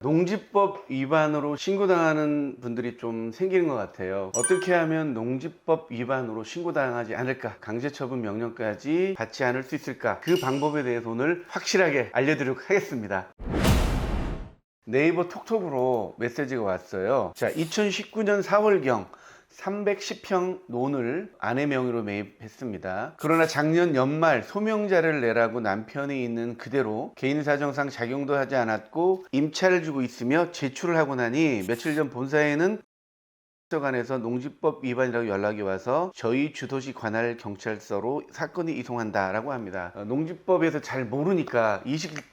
농지법 위반으로 신고당하는 분들이 좀 생기는 것 같아요. 어떻게 하면 농지법 위반으로 신고당하지 않을까, 강제처분 명령까지 받지 않을 수 있을까, 그 방법에 대해서 오늘 확실하게 알려드리도록 하겠습니다. 네이버 톡톡으로 메시지가 왔어요. 자, 2019년 4월경 310평 논을 아내 명의로 매입했습니다. 그러나 작년 연말 소명자를 내라고 남편이 있는 그대로 개인 사정상 작용도 하지 않았고 임차를 주고 있으며 제출을 하고 나니 며칠 전 본사에는 관에서 농지법 위반이라고 연락이 와서 저희 주도시 관할 경찰서로 사건이 이송한다라고 합니다. 농지법에서 잘 모르니까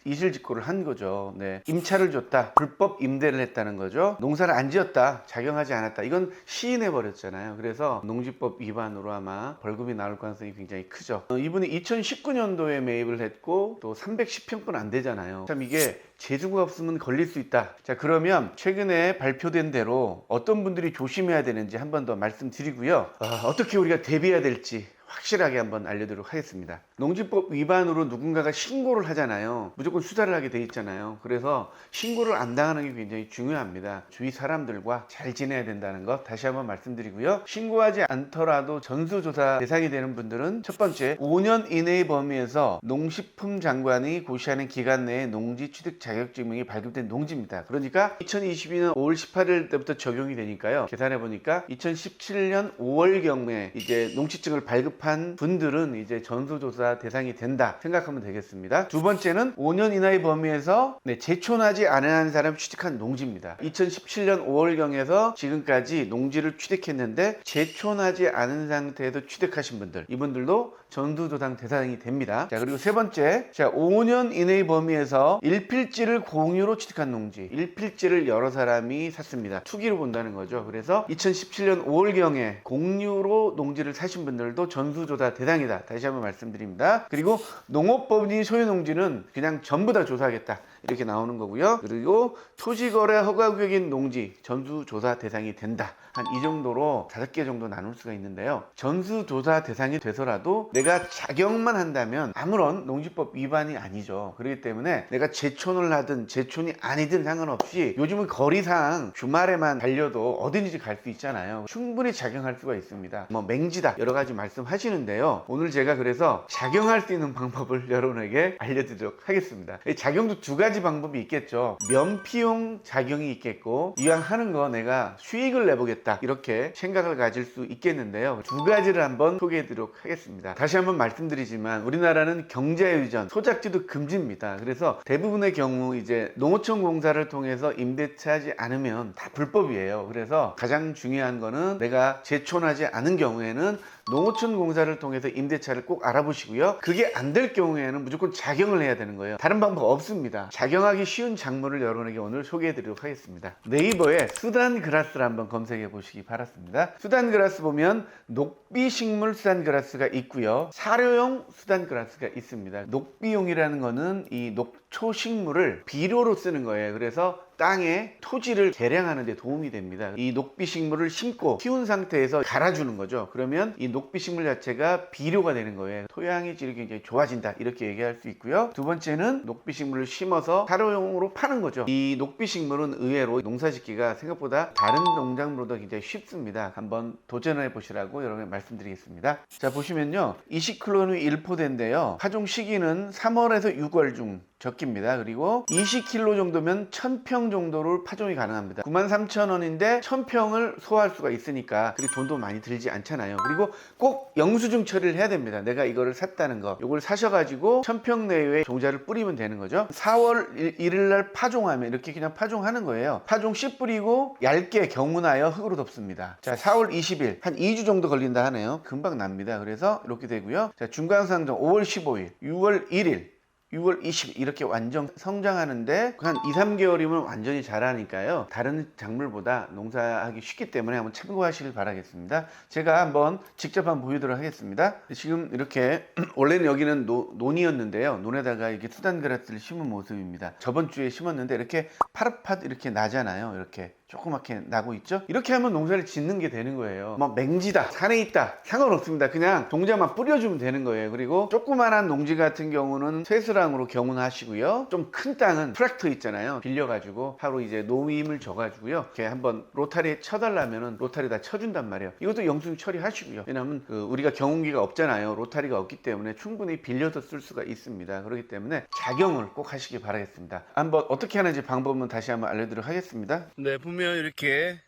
이실직고를 한 거죠. 네. 임차를 줬다, 불법 임대를 했다는 거죠. 농사를 안 지었다, 작용하지 않았다, 이건 시인해 버렸잖아요. 그래서 농지법 위반으로 아마 벌금이 나올 가능성이 굉장히 크죠. 이분이 2019년도에 매입을 했고 또 310평뿐 안 되잖아요. 참 이게 재주가 없으면 걸릴 수 있다. 자, 그러면 최근에 발표된 대로 어떤 분들이 조심해야 되는지 한 번 더 말씀드리고요. 어떻게 우리가 대비해야 될지 확실하게 한번 알려드리도록 하겠습니다. 농지법 위반으로 누군가가 신고를 하잖아요. 무조건 수사를 하게 돼 있잖아요. 그래서 신고를 안 당하는 게 굉장히 중요합니다. 주위 사람들과 잘 지내야 된다는 것 다시 한번 말씀드리고요. 신고하지 않더라도 전수조사 대상이 되는 분들은 첫 번째, 5년 이내의 범위에서 농식품 장관이 고시하는 기간 내에 농지 취득 자격증명이 발급된 농지입니다. 그러니까 2022년 5월 18일 때부터 적용이 되니까요. 계산해 보니까 2017년 5월경에 이제 농취증을 발급한 분들은 이제 전수조사 대상이 된다 생각하면 되겠습니다. 두 번째는 5년 이내의 범위에서 제촌하지 않은 사람 취득한 농지입니다. 2017년 5월경에서 지금까지 농지를 취득했는데 제촌하지 않은 상태에서 취득하신 분들, 이분들도 전수조사 대상이 됩니다. 자, 그리고 세 번째, 자, 5년 이내의 범위에서 1필지를 공유로 취득한 농지, 1필지를 여러 사람이 샀습니다. 투기로 본다는 거죠. 그래서 2017년 5월경에 공유로 농지를 사신 분들도 전수조사 대상이다. 다시 한번 말씀드립니다. 그리고 농업법인 소유농지는 그냥 전부 다 조사하겠다, 이렇게 나오는 거고요. 그리고 토지거래 허가구역인 농지 전수조사 대상이 된다. 한 이 정도로 5개 정도 나눌 수가 있는데요. 전수조사 대상이 돼서라도 내가 작용만 한다면 아무런 농지법 위반이 아니죠. 그렇기 때문에 내가 제촌을 하든 제촌이 아니든 상관없이 요즘은 거리상 주말에만 달려도 어디든지 갈 수 있잖아요. 충분히 작용할 수가 있습니다. 뭐 맹지다 여러 가지 말씀하시는데요. 오늘 제가 그래서 작용할 수 있는 방법을 여러분에게 알려드리도록 하겠습니다. 작용도 두 가지 방법이 있겠죠. 면피용 작용이 있겠고, 이왕 하는 거 내가 수익을 내보겠다, 이렇게 생각을 가질 수 있겠는데요. 두 가지를 한번 소개해 드리도록 하겠습니다. 다시 한번 말씀드리지만 우리나라는 경자유전, 소작지도 금지입니다. 그래서 대부분의 경우 이제 농어촌 공사를 통해서 임대차 하지 않으면 다 불법이에요. 그래서 가장 중요한 거는 내가 제촌하지 않은 경우에는 농어촌 공사를 통해서 임대차를 꼭 알아보시고요. 그게 안 될 경우에는 무조건 작용을 해야 되는 거예요. 다른 방법 없습니다. 작용하기 쉬운 작물을 여러분에게 오늘 소개해 드리도록 하겠습니다. 네이버에 수단그라스를 한번 검색해 보시기 바랍니다. 수단그라스 보면 녹비식물 수단그라스가 있고요, 사료용 수단그라스가 있습니다. 녹비용이라는 거는 이 녹초식물을 비료로 쓰는 거예요. 그래서 땅에 토지를 개량하는 데 도움이 됩니다. 이 녹비식물을 심고 키운 상태에서 갈아주는 거죠. 그러면 이 녹비식물 자체가 비료가 되는 거예요. 토양의 질이 굉장히 좋아진다, 이렇게 얘기할 수 있고요. 두 번째는 녹비식물을 심어서 사료용으로 파는 거죠. 이 녹비식물은 의외로 농사짓기가 생각보다 다른 농작물보다 굉장히 쉽습니다. 한번 도전해 보시라고 여러분께 말씀드리겠습니다. 자, 보시면요, 20kg는 1포대인데요 파종 시기는 3월에서 6월 중 적기입니다. 그리고 20kg 정도면 1000평 정도를 파종이 가능합니다. 93,000원인데 1000평을 소화할 수가 있으니까 그리고 돈도 많이 들지 않잖아요. 그리고 꼭 영수증 처리를 해야 됩니다. 내가 이거를 샀다는 거, 이걸 사셔가지고 1000평 내외에 종자를 뿌리면 되는 거죠. 4월 1일날 파종하면 이렇게 그냥 파종하는 거예요. 파종 씨 뿌리고 얇게 경운하여 흙으로 덮습니다. 자, 4월 20일 한 2주 정도 걸린다 하네요. 금방 납니다. 그래서 이렇게 되고요. 자, 중간상정 5월 15일, 6월 1일, 6월 20일 이렇게 완전 성장하는데 한 2, 3개월이면 완전히 자라니까요. 다른 작물보다 농사하기 쉽기 때문에 한번 참고하시길 바라겠습니다. 제가 한번 직접 한번 보여드리도록 하겠습니다. 지금 이렇게 원래는 여기는 논이었는데요. 논에다가 이렇게 수단그라스를 심은 모습입니다. 저번 주에 심었는데 이렇게 파릇파릇 이렇게 나잖아요. 이렇게 조그맣게 나고 있죠. 이렇게 하면 농사를 짓는 게 되는 거예요. 뭐 맹지다, 산에 있다, 상관없습니다. 그냥 동자만 뿌려주면 되는 거예요. 그리고 조그만한 농지 같은 경우는 쇠스랑으로 경운하시고요. 좀 큰 땅은 트랙터 있잖아요. 빌려가지고 하루 이제 노임을 줘가지고요. 이렇게 한번 로타리에 쳐달라면은 로타리 다 쳐준단 말이에요. 이것도 영수증 처리하시고요. 왜냐하면 우리가 경운기가 없잖아요. 로타리가 없기 때문에 충분히 빌려서 쓸 수가 있습니다. 그렇기 때문에 작용을 꼭 하시기 바라겠습니다. 한번 어떻게 하는지 방법은 다시 한번 알려드리도록 하겠습니다. 네, 보면 이렇게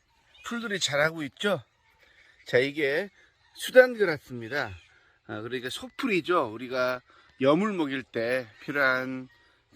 풀들이 자라고 있죠. 자, 이게 수단그라스입니다. 그러니까 소풀이죠. 우리가 여물 먹일 때 필요한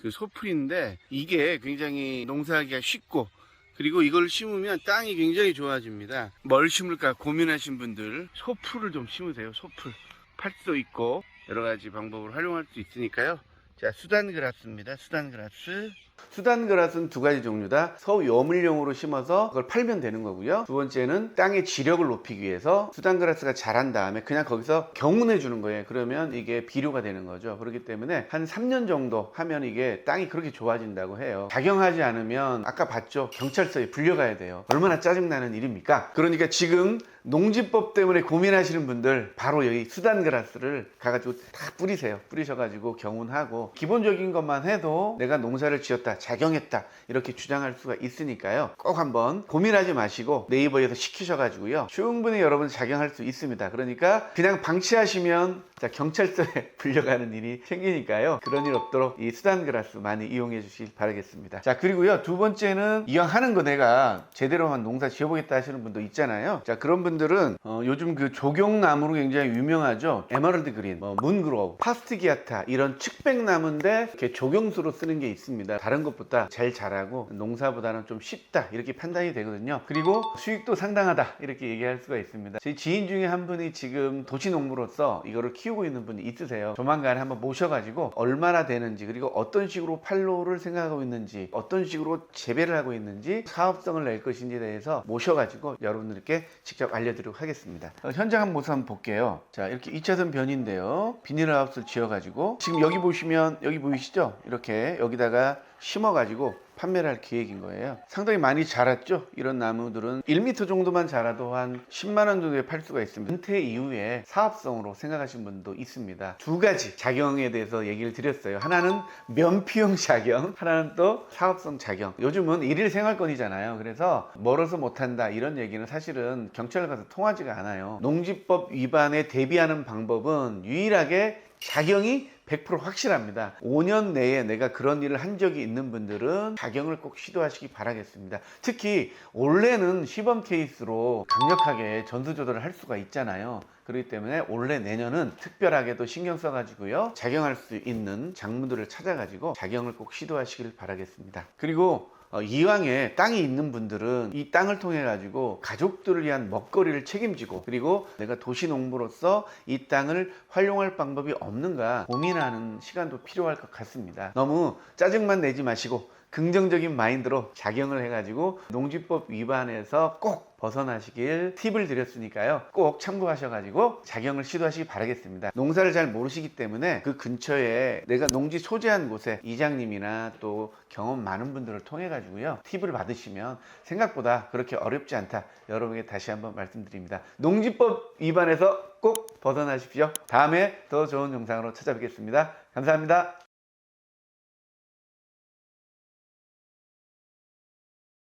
그 소풀인데, 이게 굉장히 농사하기가 쉽고, 그리고 이걸 심으면 땅이 굉장히 좋아집니다. 뭘 심을까 고민하신 분들 소풀을 좀 심으세요. 소풀 팔도 있고 여러 가지 방법을 활용할 수 있으니까요. 자, 수단그라스입니다. 수단그라스. 수단그라스는 두 가지 종류다. 소여물용으로 심어서 그걸 팔면 되는 거고요. 두 번째는 땅의 지력을 높이기 위해서 수단그라스가 자란 다음에 그냥 거기서 경운해 주는 거예요. 그러면 이게 비료가 되는 거죠. 그렇기 때문에 한 3년 정도 하면 이게 땅이 그렇게 좋아진다고 해요. 작용하지 않으면 아까 봤죠? 경찰서에 불려가야 돼요. 얼마나 짜증나는 일입니까? 그러니까 지금 농지법 때문에 고민하시는 분들 바로 여기 수단그라스를 가가지고 다 뿌리세요. 뿌리셔가지고 경운하고 기본적인 것만 해도 내가 농사를 지었다, 작용했다 이렇게 주장할 수가 있으니까요. 꼭 한번 고민하지 마시고 네이버에서 시키셔가지고요. 충분히 여러분 작용할 수 있습니다. 그러니까 그냥 방치하시면 경찰서에 불려가는 일이 생기니까요. 그런 일 없도록 이 수단그라스 많이 이용해 주시길 바라겠습니다. 자, 그리고요, 두 번째는 이왕 하는 거 내가 제대로 한 농사 지어보겠다 하시는 분도 있잖아요. 자, 그런 분들은 요즘 그 조경나무로 굉장히 유명하죠. 에메랄드 그린, 문그로우, 파스티기아타 이런 측백나무인데 이렇게 조경수로 쓰는 게 있습니다. 다른 것보다 잘 자라고 농사보다는 좀 쉽다 이렇게 판단이 되거든요. 그리고 수익도 상당하다 이렇게 얘기할 수가 있습니다. 제 지인 중에 한 분이 지금 도시농부로서 이거를 키우고 있는 분이 있으세요. 조만간에 한번 모셔가지고 얼마나 되는지, 그리고 어떤 식으로 판로를 생각하고 있는지, 어떤 식으로 재배를 하고 있는지, 사업성을 낼 것인지에 대해서 모셔가지고 여러분들께 직접 알려드리도록 하겠습니다. 현장 한번 모습 한번 볼게요. 자, 이렇게 2차선 변인데요. 비닐하우스를 지어가지고 지금 여기 보시면, 여기 보이시죠? 이렇게 여기다가 심어가지고 판매를 할 계획인 거예요. 상당히 많이 자랐죠. 이런 나무들은 1m 정도만 자라도 한 10만 원 정도에 팔 수가 있습니다. 은퇴 이후에 사업성으로 생각하시는 분도 있습니다. 두 가지 작용에 대해서 얘기를 드렸어요. 하나는 면피용 작용, 하나는 또 사업성 작용. 요즘은 일일 생활권이잖아요. 그래서 멀어서 못한다 이런 얘기는 사실은 경찰 가서 통하지가 않아요. 농지법 위반에 대비하는 방법은 유일하게 작용이 100% 확실합니다. 5년 내에 내가 그런 일을 한 적이 있는 분들은 작용을 꼭 시도하시기 바라겠습니다. 특히 올해는 시범 케이스로 강력하게 전수조절을 할 수가 있잖아요. 그렇기 때문에 올해 내년은 특별하게도 신경 써가지고요, 작용할 수 있는 작물들을 찾아가지고 작용을 꼭 시도하시길 바라겠습니다. 그리고 이왕에 땅이 있는 분들은 이 땅을 통해 가지고 가족들을 위한 먹거리를 책임지고, 그리고 내가 도시농부로서 이 땅을 활용할 방법이 없는가 고민하는 시간도 필요할 것 같습니다. 너무 짜증만 내지 마시고 긍정적인 마인드로 작용을 해가지고 농지법 위반에서 꼭 벗어나시길 팁을 드렸으니까요. 꼭 참고하셔가지고 작용을 시도하시기 바라겠습니다. 농사를 잘 모르시기 때문에 그 근처에 내가 농지 소재한 곳에 이장님이나 또 경험 많은 분들을 통해 가지고요, 팁을 받으시면 생각보다 그렇게 어렵지 않다, 여러분에게 다시 한번 말씀드립니다. 농지법 위반에서 꼭 벗어나십시오. 다음에 더 좋은 영상으로 찾아뵙겠습니다. 감사합니다.